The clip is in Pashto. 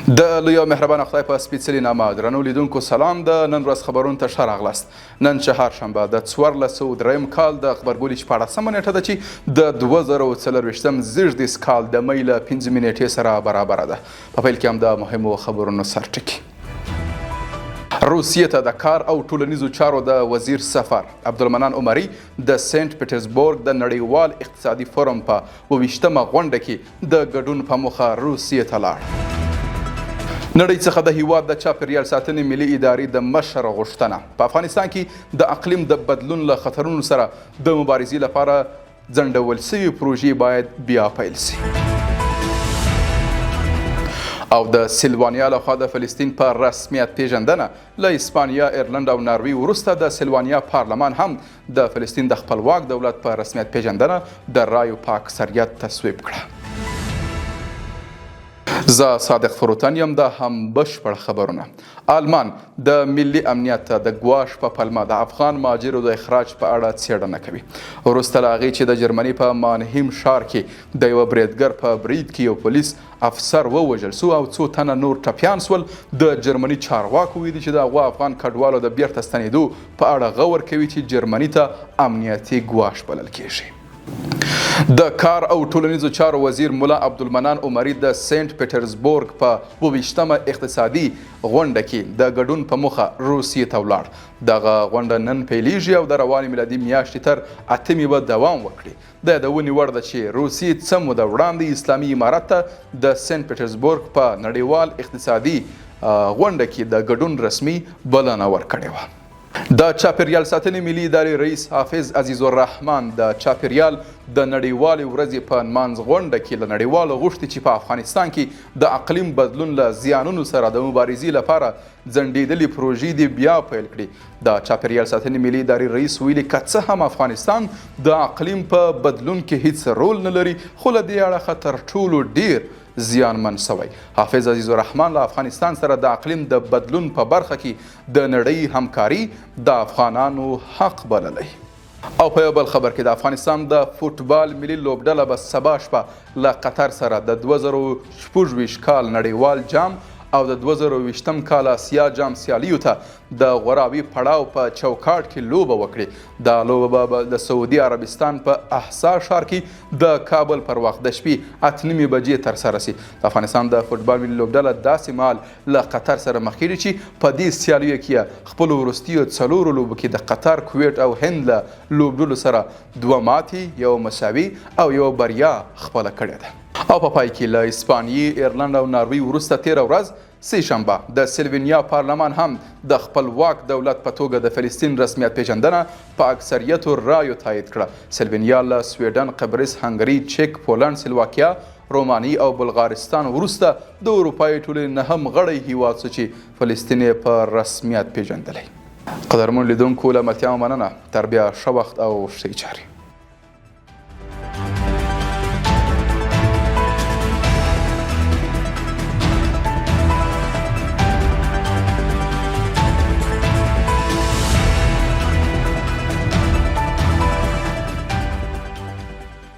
د لوی مهربان خدای په سپیڅلي نامه درنو لیدونکو سلام د نن ورځ خبرونو ته ښه راغلاست. نن چهارشنبه د 1403 کال د خبرګولي 14مه نیټه ده چې د 2024 زیږدیز کال د مۍ له 5 نیټې سره برابره ده. په پیل کې هم د مهمو خبرونو سرټکي. روسیې ته د کار او ټولنیزو چارو د وزیر سفر عبدالمنان عمري د سنت پیټرزبورګ د نړیوال اقتصادي فورم په 28مه غونډه کې د ګډون په موخه روسیې ته لاړ. نړۍ څخه د هیواد د چاپیریال ساتنې ملي ادارې د مشر غوښتنه په افغانستان کې د اقلیم د بدلون له خطرونو سره د مبارزې لپاره ځنډول شوي پروژې باید بیا پیل شي. او د سلوانیا لخوا د فلسطین په رسمیت پیژندنه له اسپانیا، ایرلند او ناروی وروسته د سلوانیا پارلمان هم د فلسطین د خپلواک دولت په رسمیت پیژندنه د رایو په اکثریت تصویب کړه. زه صادق فروتن یم. د هم بشپړ خبرونه. آلمان د ملي امنیت د ګواښ په پلمه د افغان مهاجرو د اخراج په اړه څېړنه کوي. وروسته له هغې چې د جرمني په مانهیم ښار کې د یوه بریدګر په برید کې یو پولیس افسر ووژل سو او څو تنه نور ټپیان سول، د جرمني چارواکو ویلي چې د هغو افغان کډوالو د بیرته ستنېدو په اړه غور کوي چې جرمني ته امنیتي ګواښ بلل کیږي. د کار او ټولنیزو چارو وزیر ملا عبدالمنان عمري د سنت پیټرزبورګ په 28مه اقتصادي غونډه کې د ګډون په موخه روسیې ته ولاړ. دغه غونډه نن پیلیږي او د روانې میلادي میاشتې تر 8مې به دوام وکړي. د یادونې وړ ده چې روسیې څه موده وړاندې اسلامي امارت ته د سنت پیټرزبورګ په نړیوال اقتصادي غونډه کې د ګډون رسمي بلنه ورکړې وه. د چاپیریال ساتنې ملي ادارې رئیس حافظ عزیز الرحمن د چاپیریال د نړیوالې ورځې په نمانځ غونډه کې له نړیوالو غوښتي چې په افغانستان کې د اقلیم بدلون له زیانونو سره د مبارزې لپاره ځنډېدلې پروژې دې بیا پیل کړي. د چاپیریال ساتنې ملي ادارې رئیس ویلي که څه هم افغانستان د اقلیم په بدلون کې هیڅ رول نه لري، خو له دې اړخه تر ټولو ډیر زیانمن سوی. حافظ عزیز الرحمن له افغانستان سره د اقلیم د بدلون په برخه کې د نړۍ همکاري د افغانانو حق بللی. او په یو بل خبر کې د افغانستان د فوټبال ملي لوبډله به سبا شپه له قطر سره د 2024 کال نړیوال جام او د 2020 کال اسیا جام سیالیو ته د غوراوي پړاو په چوکاټ کې لوبه وکړي. دا لوبه به د سعودي عربستان په احسا ښار کې د کابل پر وخت د شپې 8:30 بجې ترسره شي. د افغانستان د فوټبال ملي لوبډله داسې مهال له قطر سره مخ کېږي چې په دې سیالیو کې خپلو وروستیو 4 لوبو کې د قطر، کویټ او هند له لوبډلو سره 2 ماتې، یو مساوي او یو بریا خپله کړې ده. او په پای کې له اسپانیې، ایرلند او ناروی وروسته تېره ورځ سه شنبه د سلوینیا پارلمان هم د خپلواک دولت په توګه د فلسطین رسمیت پیژندنه په اکثریتو رایو تایید کړه. سلوینیا له سویډن، قبرس، هنګري، چک، پولنډ، سلواکیا، روماني او بلغارستان وروسته د اروپایي ټولنې 9م غړی هیواد شو چې فلسطین یې په رسمیت پیژندلی. قدرمن لیدونکو له ملتیا مننه. تر بیا ښه وخت او ښې چارې.